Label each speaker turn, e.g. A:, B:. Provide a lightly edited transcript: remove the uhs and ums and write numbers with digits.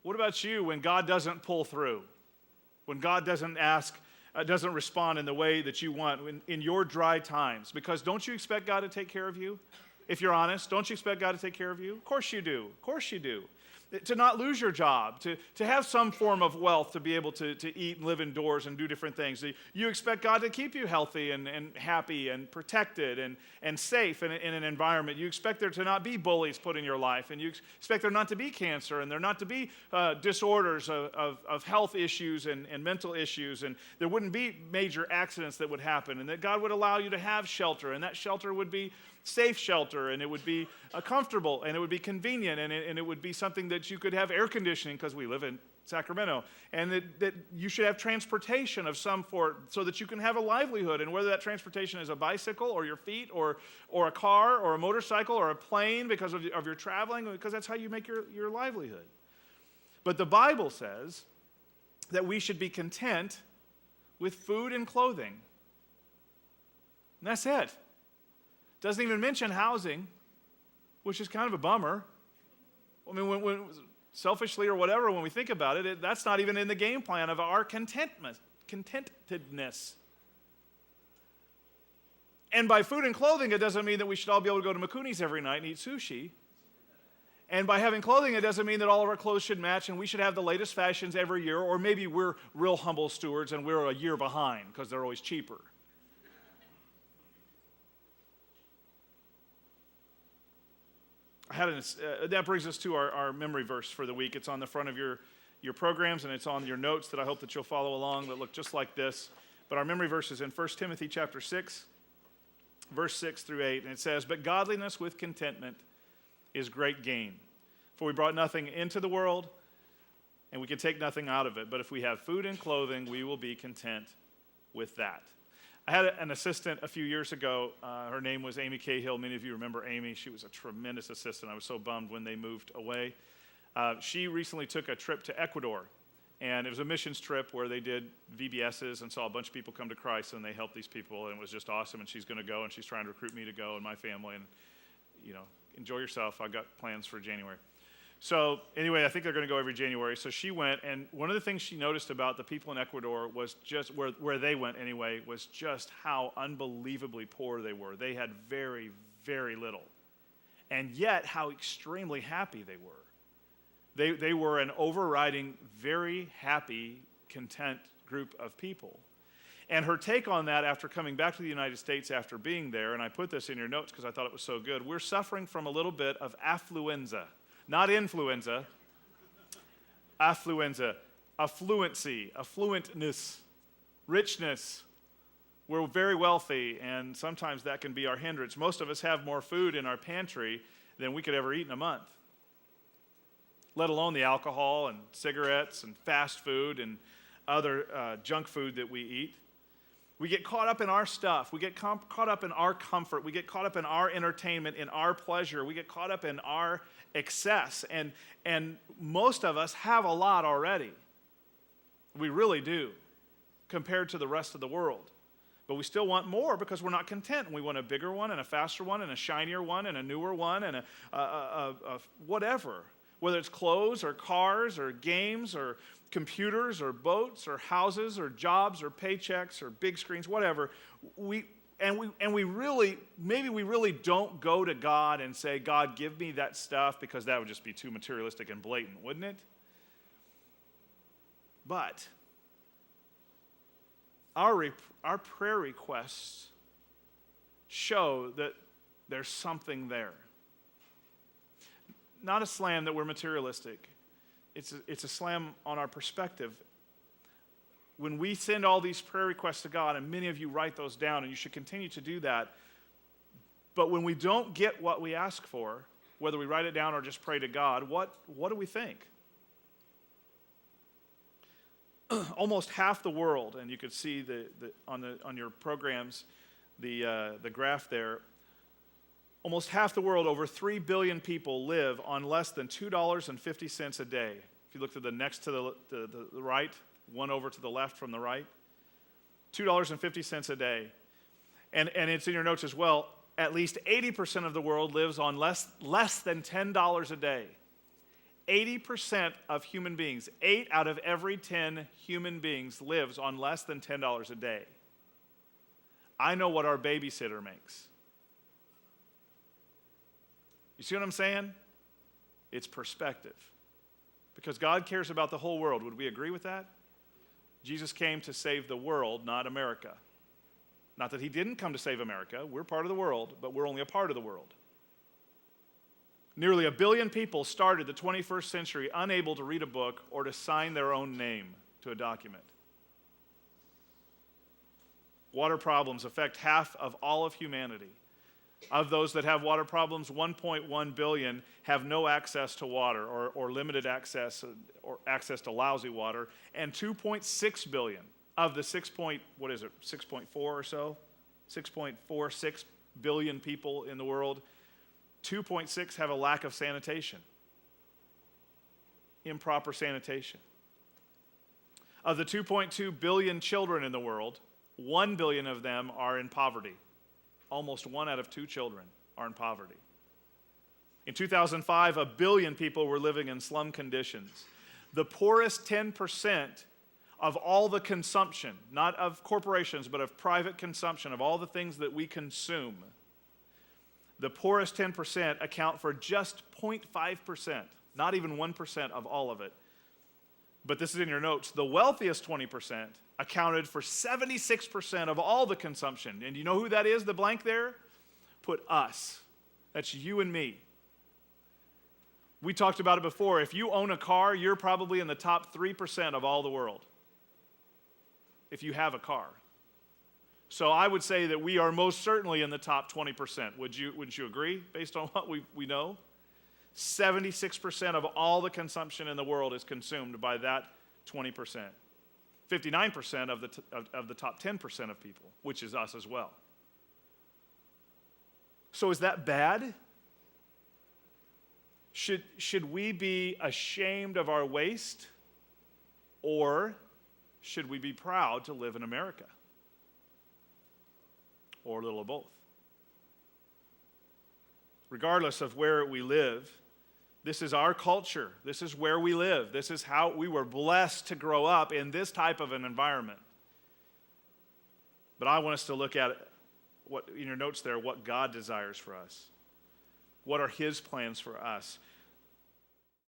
A: What about you when God doesn't pull through? When God doesn't doesn't respond in the way that you want in your dry times? Because don't you expect God to take care of you? If you're honest, don't you expect God to take care of you? Of course you do. Of course you do. To not lose your job, to have some form of wealth, to be able to eat and live indoors and do different things. You expect God to keep you healthy and happy and protected and safe in an environment. You expect there to not be bullies put in your life, and you expect there not to be cancer, and there not to be disorders of health issues and mental issues, and there wouldn't be major accidents that would happen, and that God would allow you to have shelter, and that shelter would be safe shelter, and it would be comfortable, and it would be convenient, and it would be something that you could have air conditioning, because we live in Sacramento, and that you should have transportation of some sort so that you can have a livelihood, and whether that transportation is a bicycle or your feet or a car or a motorcycle or a plane because of your traveling, because that's how you make your livelihood. But the Bible says that we should be content with food and clothing. And that's it. Doesn't even mention housing, which is kind of a bummer. I mean, when selfishly or whatever, when we think about it, that's not even in the game plan of our contentedness. And by food and clothing, it doesn't mean that we should all be able to go to Mikuni's every night and eat sushi. And by having clothing, it doesn't mean that all of our clothes should match and we should have the latest fashions every year, or maybe we're real humble stewards and we're a year behind because they're always cheaper. That brings us to our memory verse for the week. It's on the front of your programs, and it's on your notes that I hope that you'll follow along that look just like this. But our memory verse is in 1 Timothy chapter 6, verse 6 through 8, and it says, "But godliness with contentment is great gain. For we brought nothing into the world, and we can take nothing out of it. But if we have food and clothing, we will be content with that." I had an assistant a few years ago. Her name was Amy Cahill. Many of you remember Amy. She was a tremendous assistant. I was so bummed when they moved away. She recently took a trip to Ecuador, and it was a missions trip where they did VBSs and saw a bunch of people come to Christ, and they helped these people, and it was just awesome. And she's going to go, and she's trying to recruit me to go and my family. And, enjoy yourself. I've got plans for January. So anyway, I think they're going to go every January. So she went, and one of the things she noticed about the people in Ecuador was just, where they went anyway, was just how unbelievably poor they were. They had very, very little. And yet, how extremely happy they were. They were an overriding, very happy, content group of people. And her take on that after coming back to the United States after being there, and I put this in your notes because I thought it was so good, we're suffering from a little bit of affluenza. Not influenza, affluenza, affluency, affluentness, richness. We're very wealthy, and sometimes that can be our hindrance. Most of us have more food in our pantry than we could ever eat in a month, let alone the alcohol and cigarettes and fast food and other junk food that we eat. We get caught up in our stuff. We get caught up in our comfort. We get caught up in our entertainment, in our pleasure. We get caught up in our excess. And most of us have a lot already. We really do, compared to the rest of the world. But we still want more because we're not content. We want a bigger one and a faster one and a shinier one and a newer one and a whatever. Whether it's clothes or cars or games or computers or boats or houses or jobs or paychecks or big screens, whatever, we really don't go to God and say, "God, give me that stuff," because that would just be too materialistic and blatant, wouldn't it? But our prayer requests show that there's something there. Not a slam that we're materialistic. It's a slam on our perspective. When we send all these prayer requests to God, and many of you write those down, and you should continue to do that, but when we don't get what we ask for, whether we write it down or just pray to God, what do we think? Almost half the world, and you could see on your programs the graph there. Almost half the world, over 3 billion people, live on less than $2.50 a day. If you look to the next to the right, one over to the left from the right, $2.50 a day. And it's in your notes as well, at least 80% of the world lives on less than $10 a day. 80% of human beings, 8 out of every 10 human beings lives on less than $10 a day. I know what our babysitter makes. You see what I'm saying? It's perspective. Because God cares about the whole world. Would we agree with that? Jesus came to save the world, not America. Not that he didn't come to save America. We're part of the world, but we're only a part of the world. Nearly 1 billion people started the 21st century unable to read a book or to sign their own name to a document. Water problems affect half of all of humanity. Of those that have water problems, 1.1 billion have no access to water or limited access or access to lousy water, and 2.6 billion of the 6.4 or so, 6.46 billion people in the world, 2.6 have a lack of sanitation, improper sanitation. Of the 2.2 billion children in the world, 1 billion of them are in poverty. Almost 1 out of 2 children are in poverty. In 2005, 1 billion people were living in slum conditions. The poorest 10% of all the consumption, not of corporations, but of private consumption, of all the things that we consume, the poorest 10% account for just 0.5%, not even 1% of all of it. But this is in your notes. The wealthiest 20% accounted for 76% of all the consumption. And you know who that is, the blank there? Put us. That's you and me. We talked about it before. If you own a car, you're probably in the top 3% of all the world. If you have a car. So I would say that we are most certainly in the top 20%. Wouldn't you agree, based on what we know? 76% of all the consumption in the world is consumed by that 20%. 59% of the top 10% of people, which is us as well. So is that bad? Should we be ashamed of our waste? Or should we be proud to live in America? Or a little of both. Regardless of where we live, this is our culture. This is where we live. This is how we were blessed to grow up in this type of an environment. But I want us to look at what in your notes there, what God desires for us. What are his plans for us?